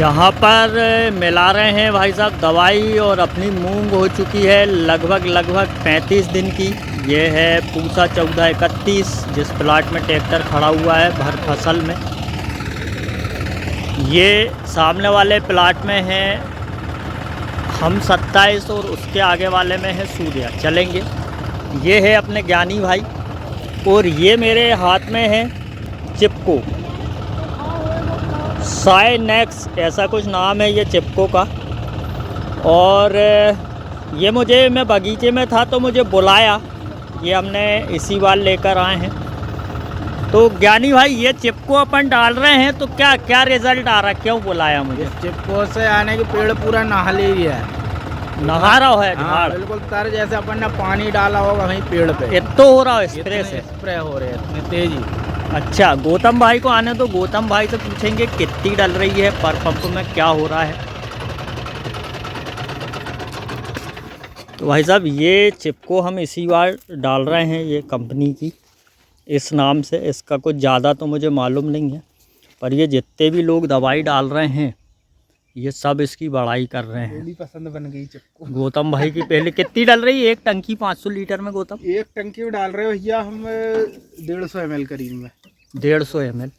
यहाँ पर मिला रहे हैं भाई साहब दवाई, और अपनी मूंग हो चुकी है लगभग 35 दिन की। ये है पूसा 1431, जिस प्लाट में ट्रैक्टर खड़ा हुआ है भर फसल में। ये सामने वाले प्लाट में है हम 27 और उसके आगे वाले में है सूर्या। चलेंगे। ये है अपने ज्ञानी भाई, और ये मेरे हाथ में है चिपको साइनेक्स, ऐसा कुछ नाम है ये चिपको का। और ये मैं बगीचे में था तो मुझे बुलाया, ये हमने इसी बार लेकर आए हैं। तो ज्ञानी भाई, ये चिपको अपन डाल रहे हैं तो क्या क्या रिजल्ट आ रहा है, क्यों बुलाया मुझे? चिपको से आने की पेड़ पूरा नहा ले रहा है, नहा रहा है। हाँ, बिल्कुल तर जैसे अपन ने पानी डाला होगा वहीं पेड़ पे। इतना हो रहा है स्प्रे से? स्प्रे हो रहे हैं इतनी तेजी। अच्छा, गौतम भाई को आने तो गौतम भाई से पूछेंगे कितनी डल रही है पर पंप में, क्या हो रहा है। तो भाई साहब, ये चिपको हम इसी बार डाल रहे हैं, ये कंपनी की इस नाम से। इसका कुछ ज़्यादा तो मुझे मालूम नहीं है, पर ये जितने भी लोग दवाई डाल रहे हैं ये सब इसकी बड़ाई कर रहे हैं। पहली पसंद बन गई चिपको। गौतम भाई की पहले कितनी डल रही है? एक टंकी 500 लीटर में गौतम? एक टंकी में डाल रहे हो भैया हम 150 ml करीब में। 150 ml।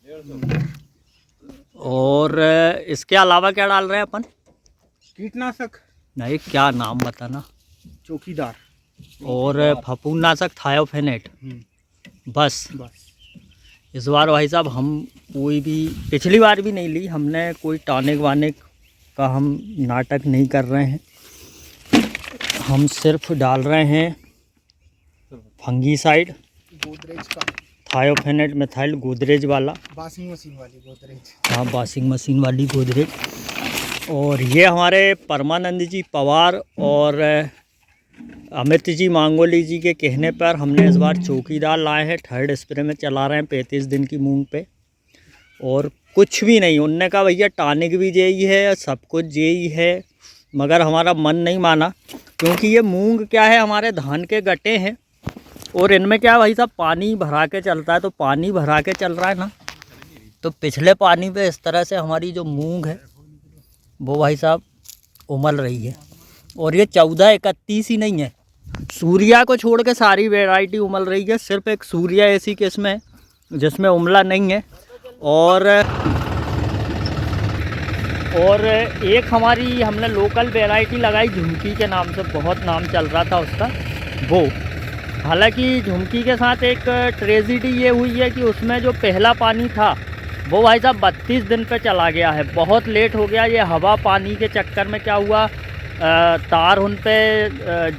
और इसके अलावा क्या डाल रहे हैं अपन? कीटनाशक नहीं, क्या नाम बताना? चौकीदार और फफूंदनाशक थायोफेनेट। बस इस बार भाई साहब हम कोई भी, पिछली बार भी नहीं ली हमने, कोई टॉनिक वानिक का हम नाटक नहीं कर रहे हैं। हम सिर्फ डाल रहे हैं फंगीसाइड, गोदरेज का थायोफेनेट मिथाइल, गोदरेज वाला, वॉशिंग मशीन वाली गोदरेज। हाँ, वॉशिंग मशीन वाली गोदरेज। और ये हमारे परमानंद जी पवार और अमित जी मांगोली जी के कहने पर हमने इस बार चौकीदार लाए हैं। 3rd स्प्रे में चला रहे हैं 35 दिन की मूंग पे, और कुछ भी नहीं। उनने कहा भैया टॉनिक भी जेई है, सब कुछ जेई है, मगर हमारा मन नहीं माना, क्योंकि ये मूंग क्या है, हमारे धान के गट्टे हैं, और इनमें क्या है भाई साहब, पानी भरा के चलता है। तो पानी भरा के चल रहा है ना, तो पिछले पानी पे इस तरह से हमारी जो मूंग है वो भाई साहब उमल रही है। और ये 1431 ही नहीं है, सूर्या को छोड़ के सारी वैरायटी उमल रही है। सिर्फ एक सूर्या ऐसी किस्म है जिसमें उमला नहीं है। और एक हमारी हमने लोकल वैरायटी लगाई झुमकी के नाम से, बहुत नाम चल रहा था उसका वो। हालांकि झुमकी के साथ एक ट्रेजिडी ये हुई है कि उसमें जो पहला पानी था वो भाई साहब 32 दिन पे चला गया है, बहुत लेट हो गया। ये हवा पानी के चक्कर में क्या हुआ, तार उन पे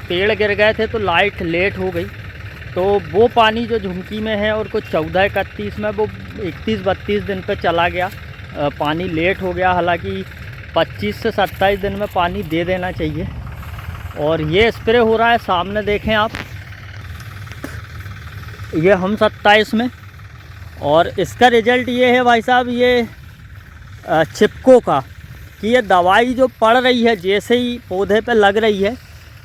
पेड़ गिर गए थे तो लाइट लेट हो गई। तो वो पानी जो झुमकी में है और कुछ 1431 में वो 31-32 दिन पे चला गया, पानी लेट हो गया। हालांकि 25 से 27 दिन में पानी दे देना चाहिए। और ये स्प्रे हो रहा है, सामने देखें आप, ये हम 27 में। और इसका रिज़ल्ट ये है भाई साहब, ये चिपको का, कि ये दवाई जो पड़ रही है जैसे ही पौधे पे लग रही है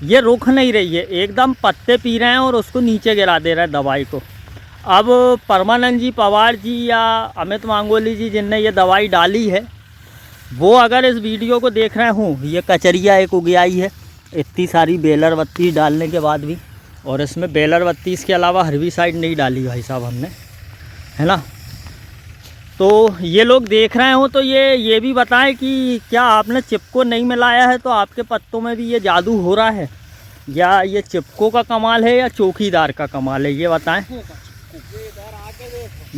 ये रुक नहीं रही है, एकदम पत्ते पी रहे हैं और उसको नीचे गिरा दे रहे हैं दवाई को। अब परमानंद जी पवार जी या अमित मांगोली जी जिनने ये दवाई डाली है, वो अगर इस वीडियो को देख रहे हों, ये कचरिया एक उग आई है इतनी सारी बेलर 32 डालने के बाद भी, और इसमें बेलर 32 के अलावा हर्बिसाइड नहीं डाली भाई साहब हमने, है ना। तो ये लोग देख रहे हो तो ये भी बताएं कि क्या आपने चिपको नहीं मिलाया है तो आपके पत्तों में भी ये जादू हो रहा है, या ये चिपको का कमाल है या चौकीदार का कमाल है, ये बताएं।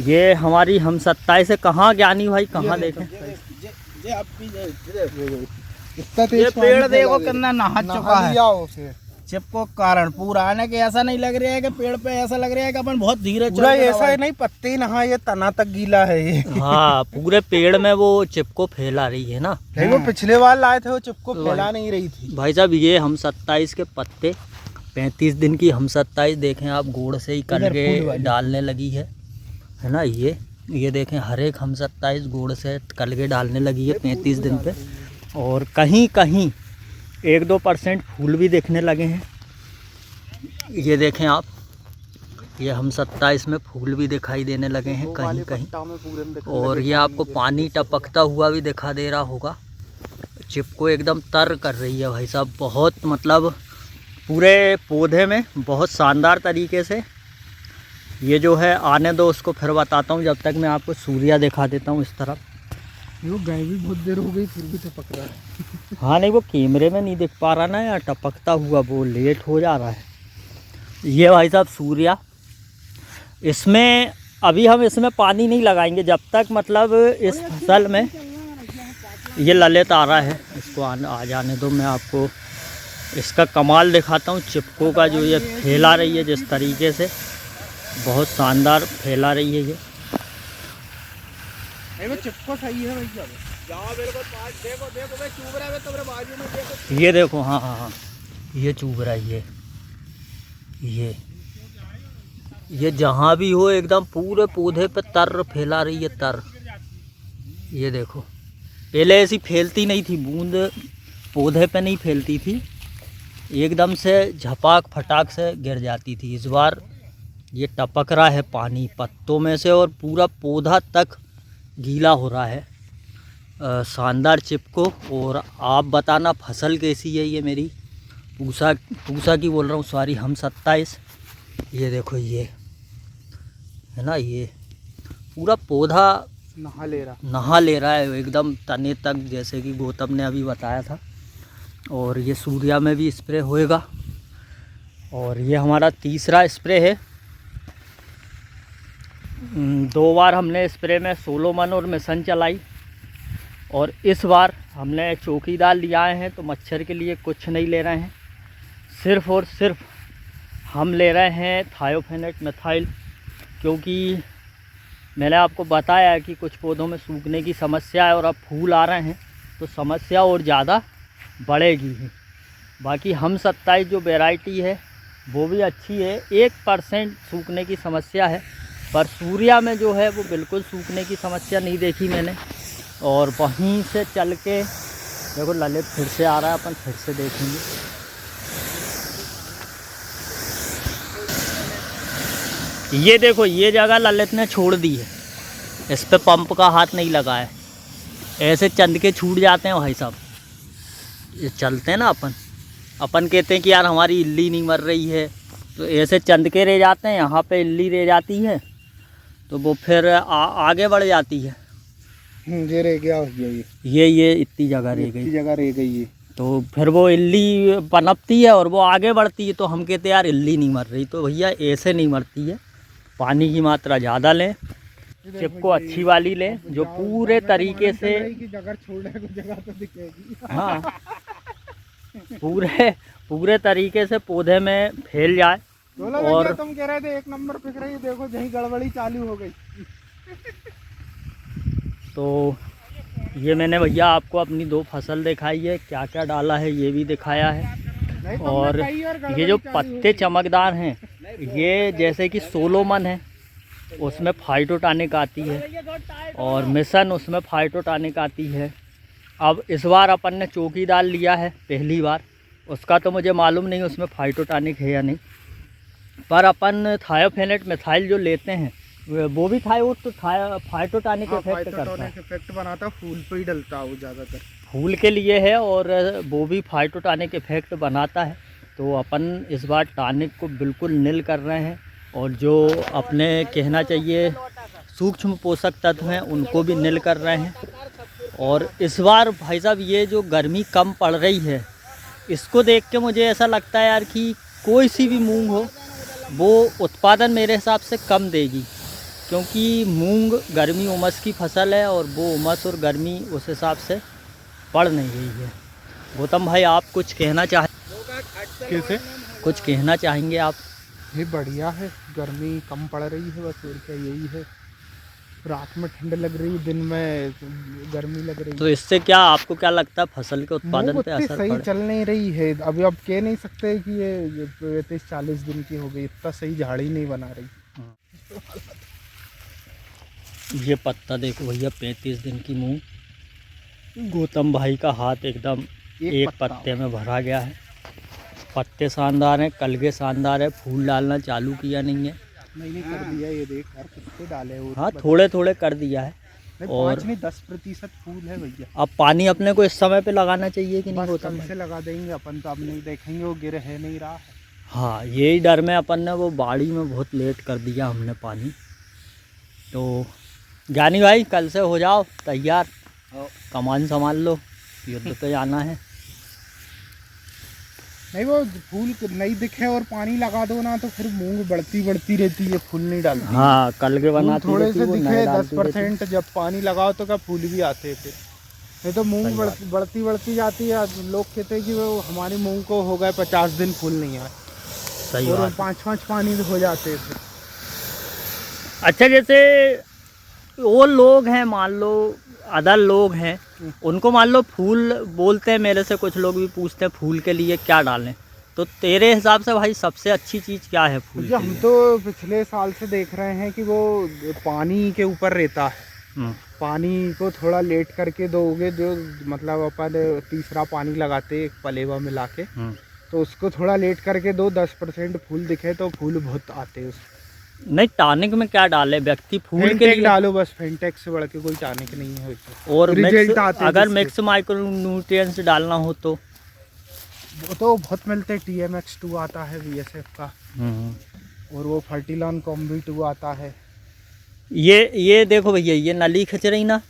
ये हमारी हम 27 से कहाँ ज्ञानी भाई, कहाँ देखें? ये पेड़ देखो कितना नहा चुका है चिपको के कारण। पूरा आने के ऐसा नहीं लग रहा है कि पेड़ पे, ऐसा लग रहा है कि अपन बहुत धीरे चल रहे हैं। ऐसा नहीं, पत्ते ही नहा, ये तना तक गीला है ये। हाँ, पूरे पेड़ में वो चिपको फैला रही है ना। वो पिछले बार लाए थे वो चिपको फैला नहीं रही थी भाई साहब। ये हम 27 के पत्ते, 35 दिन की हम 27 देखें आप, गोड़ से ही कल के डालने लगी है ना। ये देखें, हर एक हम 27 गोड़ से कल के डालने लगी है 35 दिन पे। और कहीं कहीं 1-2% फूल भी दिखने लगे हैं। ये देखें आप, ये हम 27 में फूल भी दिखाई देने लगे हैं कहीं कहीं। और ये आपको पानी टपकता हुआ भी दिखा दे रहा होगा। चिपको एकदम तर कर रही है भाई साहब, बहुत मतलब पूरे पौधे में बहुत शानदार तरीके से। ये जो है आने दो उसको, फिर बताता हूँ। जब तक मैं आपको सूर्या दिखा देता हूँ इस तरफ। वो गए भी बहुत देर हो गई फिर भी टपक रहा है। हाँ नहीं, वो कैमरे में नहीं दिख पा रहा ना यार, टपकता हुआ वो लेट हो जा रहा है। ये भाई साहब सूर्या, इसमें अभी हम इसमें पानी नहीं लगाएंगे जब तक मतलब इस फसल में ये ललित आ रहा है। इसको आ जाने दो, मैं आपको इसका कमाल दिखाता हूँ। चिपको का जो ये फैला रही है जिस तरीके से, बहुत शानदार फैला रही है ये। चिपको सही है भाई साहब, मेरे को देखो देखो भाई चुभ रहा है तुम्हारे बाजू में, देखो ये देखो। हाँ हाँ हाँ, ये चुभ रहा है ये जहाँ भी हो एकदम पूरे पौधे पे तर फैला रही है, तर। ये देखो, पहले ऐसी फैलती नहीं थी, बूंद पौधे पे नहीं फैलती थी, एकदम से झपाक फटाक से गिर जाती थी। इस बार ये टपक रहा है पानी पत्तों में से और पूरा पौधा तक गीला हो रहा है। शानदार चिपको। और आप बताना फसल कैसी है ये मेरी, पूसा की बोल रहा हूँ, सॉरी, हम 27। ये देखो, ये है ना, ये पूरा पौधा नहा ले रहा है एकदम तने तक, जैसे कि गौतम ने अभी बताया था। और ये सूर्या में भी स्प्रे होएगा। और ये हमारा तीसरा स्प्रे है। 2 बार हमने स्प्रे में सोलोमन और मिशन चलाई, और इस बार हमने चौकीदार लिया है। तो मच्छर के लिए कुछ नहीं ले रहे हैं, सिर्फ़ और सिर्फ हम ले रहे हैं थायोफेनेट मिथाइल, क्योंकि मैंने आपको बताया कि कुछ पौधों में सूखने की समस्या है और अब फूल आ रहे हैं तो समस्या और ज़्यादा बढ़ेगी ही। बाकी हम 27 जो वैरायटी है वो भी अच्छी है, 1% सूखने की समस्या है, पर सूर्या में जो है वो बिल्कुल सूखने की समस्या नहीं देखी मैंने। और वहीं से चल के देखो ललित फिर से आ रहा है, अपन फिर से देखेंगे। ये देखो, ये जगह ललित ने छोड़ दी है, इस पे पंप का हाथ नहीं लगा है। ऐसे चंद के छूट जाते हैं भाई साहब, ये चलते हैं ना अपन कहते हैं कि यार हमारी इल्ली नहीं मर रही है, तो ऐसे चंद के रह जाते हैं। यहाँ पे इल्ली रह जाती है तो वो फिर आगे बढ़ जाती है। ये रह गया ये इतनी जगह रह गई, तो फिर वो इल्ली पनपती है और वो आगे बढ़ती है। तो हम कहते हैं यार इल्ली नहीं मर रही, तो भैया ऐसे नहीं मरती है। पानी की मात्रा ज़्यादा लें, चिपको अच्छी वाली लें जो पूरे तरीके से, हाँ, पूरे तरीके से पौधे में फैल जाए। और तुम कह रहे थे 1 नंबर पिक रही, देखो जहीं गड़बड़ी चालू हो गई। तो ये मैंने भैया आपको अपनी 2 फसल दिखाई है, क्या क्या डाला है ये भी दिखाया है। और ये जो पत्ते चमकदार हैं, ये जैसे कि सोलोमन है उसमें फाइटोटॉनिक आती है, और मिशन उसमें फाइटोटॉनिक आती है। अब इस बार अपन ने चौकीदार लिया है पहली बार, उसका तो मुझे मालूम नहीं उसमें फाइटोटॉनिक है या नहीं, पर अपन थायोफेनेट मिथाइल जो लेते हैं वो भी फाइटोटॉनिक इफेक्ट करता है, इफेक्ट बनाता है, फूल पे ही डलता है वो ज़्यादातर, फूल के लिए है, और वो भी फाइटोटॉनिक इफेक्ट बनाता है। तो अपन इस बार टॉनिक को बिल्कुल नील कर रहे हैं, और जो अपने कहना चाहिए सूक्ष्म पोषक तत्व हैं उनको भी नील कर रहे हैं। और इस बार भाई साहब ये जो गर्मी कम पड़ रही है, इसको देख के मुझे ऐसा लगता है यार कि कोई सी भी मूंग हो वो उत्पादन मेरे हिसाब से कम देगी, क्योंकि मूंग गर्मी उमस की फसल है और वो उमस और गर्मी उस हिसाब से पड़ नहीं रही है। गौतम भाई आप कुछ कहना कैसे कुछ कहना चाहेंगे आप? ये बढ़िया है, गर्मी कम पड़ रही है, बस और क्या यही है। रात में ठंड लग रही है, दिन में गर्मी लग रही है। तो इससे क्या आपको क्या लगता है फसल के उत्पादन पे असर सही चल नहीं रही है। अभी अब कह नहीं सकते कि ये 35-40 दिन की हो गई, इतना सही झाड़ी नहीं बना रही। ये पत्ता देखो भैया, 35 दिन की मूंग। गौतम भाई का हाथ एकदम एक पत्ते में भरा गया है। पत्ते शानदार हैं, कलगे शानदार है, फूल डालना चालू किया नहीं है। नहीं कर दिया, ये देख यार कितने डाले। हाँ थोड़े थोड़े कर दिया है, और 10% फूल है भैया। अब पानी अपने को इस समय पे लगाना चाहिए कि नहीं होता? कल से लगा देंगे अपन, तो अब नहीं देखेंगे, वो गिर है नहीं रहा है। हाँ, यही डर में अपन ने वो बाड़ी में बहुत लेट कर दिया हमने पानी। तो ज्ञानी भाई कल से हो जाओ तैयार, कमान संभाल लो, युद्ध पे जाना है। नहीं, वो फूल नहीं दिखे और पानी लगा दो ना तो फिर मूंग बढ़ती रहती है, फूल नहीं डालती। हाँ, कल के बनाती थोड़े से दिखे 10%, जब पानी लगाओ तो क्या फूल भी आते हैं फिर। नहीं तो मूंग बढ़ती जाती है। लोग कहते हैं कि वो हमारी मूंग को हो गए 50 दिन फूल नहीं आए, सही और 5 पानी हो जाते हैं फिर। अच्छा, जैसे वो लोग हैं, मान लो अदर लोग हैं, उनको मान लो फूल बोलते हैं, मेरे से कुछ लोग भी पूछते हैं फूल के लिए क्या डालें, तो तेरे हिसाब से भाई सबसे अच्छी चीज़ क्या है फूल? हम तो पिछले साल से देख रहे हैं कि वो पानी के ऊपर रहता है। पानी को थोड़ा लेट करके दोगे, जो मतलब अपन तीसरा पानी लगाते एक पलेवा मिला के, तो उसको थोड़ा लेट करके दो, 10% फूल दिखे तो फूल बहुत आते हैं उसमें। नहीं, टॉनिक में क्या डाले व्यक्ति फूल के लिए? डालो बस, फेंटेक्स से बढ़ के कोई टॉनिक नहीं है। और अगर मिक्स माइक्रो न्यूट्रिएंट्स डालना हो तो वो तो बहुत मिलते, TMX2 आता है BSF का, और वो फर्टिलॉन कॉम्बी 2 आता है। ये देखो भैया, ये नली खिंच रही ना,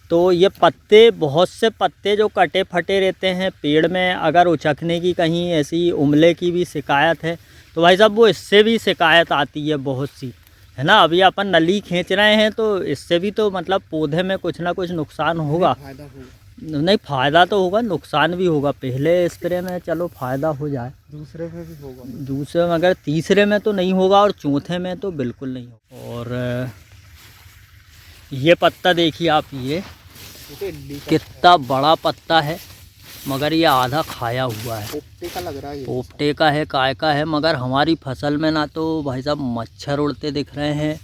तो ये पत्ते, बहुत से पत्ते जो कटे फटे रहते हैं पेड़ में, अगर उचकने की कहीं ऐसी उमले की भी शिकायत है तो भाई साहब वो इससे भी शिकायत आती है बहुत सी, है ना। अभी अपन नली खींच रहे हैं तो इससे भी तो मतलब पौधे में कुछ ना कुछ नुकसान होगा। नहीं, फ़ायदा तो होगा, नुकसान भी होगा। पहले स्प्रे में चलो फ़ायदा हो जाए, दूसरे में भी होगा, दूसरे में, अगर तीसरे में तो नहीं होगा और चौथे में तो बिल्कुल नहीं होगा। और ये पत्ता देखिए आप, ये कितना बड़ा पत्ता है, मगर ये आधा खाया हुआ है। पोपटे का लग रहा है, पोपटे का है, काय का है, मगर हमारी फसल में ना तो भाई साहब मच्छर उड़ते दिख रहे हैं,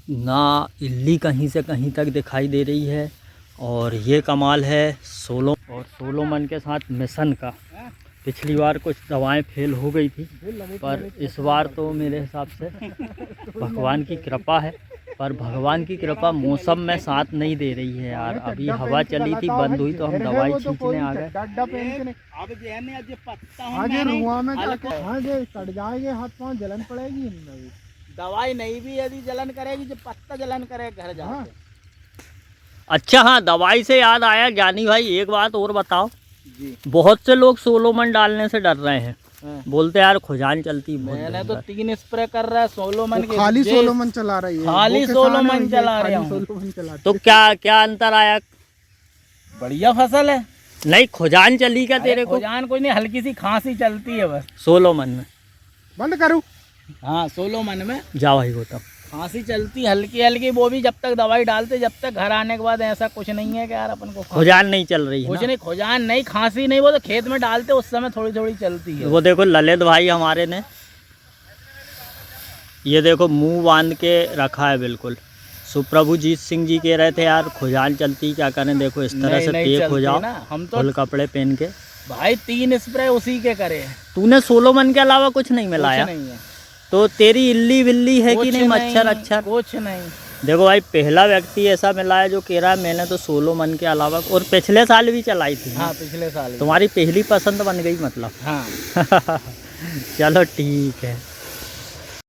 ना इल्ली कहीं से कहीं तक दिखाई दे रही है। और ये कमाल है सोलोमन के साथ मिशन का। पिछली बार कुछ दवाएं फेल हो गई थी, पर इस बार तो मेरे हिसाब से भगवान की कृपा है। पर भगवान की कृपा मौसम में साथ नहीं दे रही है यार। अभी हवा चली थी, बंद हुई तो हम दवाई छींचने आ गए। कट जाएंगे, हाथ पाँव जलन पड़ेगी, दवाई नहीं भी यदि जलन करेगी, जो पत्ता जलन करे घर जाके। अच्छा हाँ, दवाई से याद आया ज्ञानी भाई, एक बात और बताओ जी। बहुत से लोग सोलोमन डालने से डर रहे हैं, बोलते यार खुजान चलती। मैंने तो 3 स्प्रे कर रहा है सोलोमन के, खाली सोलोमन चला रही है, खाली सोलोमन चला रहे हैं। तो क्या अंतर आया? बढ़िया फसल है। नहीं, खुजान चली क्या तेरे को? खुजान कोई नहीं, हल्की सी खांसी चलती है बस सोलोमन में। बंद करूँ? हाँ, सोलोमन में जा भाई होता खांसी चलती हल्की हल्की, वो भी जब तक दवाई डालते, जब तक घर आने के बाद ऐसा कुछ नहीं है कि यार अपन को खुजान नहीं चल रही है। कुछ नहीं, खुजान नहीं, खांसी नहीं, वो तो खेत में डालते उस समय थोड़ी थोड़ी चलती है। वो देखो ललित भाई हमारे ने, ये देखो मुंह बांध के रखा है बिल्कुल। सुप्रभुजीत सिंह जी कह रहे थे यार खुजान चलती, क्या करें, देखो इस तरह से टेप हो जाओ, हम तो फुल कपड़े पहन के। भाई 3 स्प्रे उसी के करे। तूने सोलोमन के अलावा कुछ नहीं मिलाया? नहीं है। तो तेरी इल्ली बिल्ली है कि नहीं, मच्छर अच्छा? कुछ नहीं। देखो भाई, पहला व्यक्ति ऐसा मिला है जो कह रहा है मैंने तो सोलोमन के अलावा, और पिछले साल भी चलाई थी। हाँ, पिछले साल। तुम्हारी पहली पसंद बन गई मतलब। हाँ। चलो ठीक है।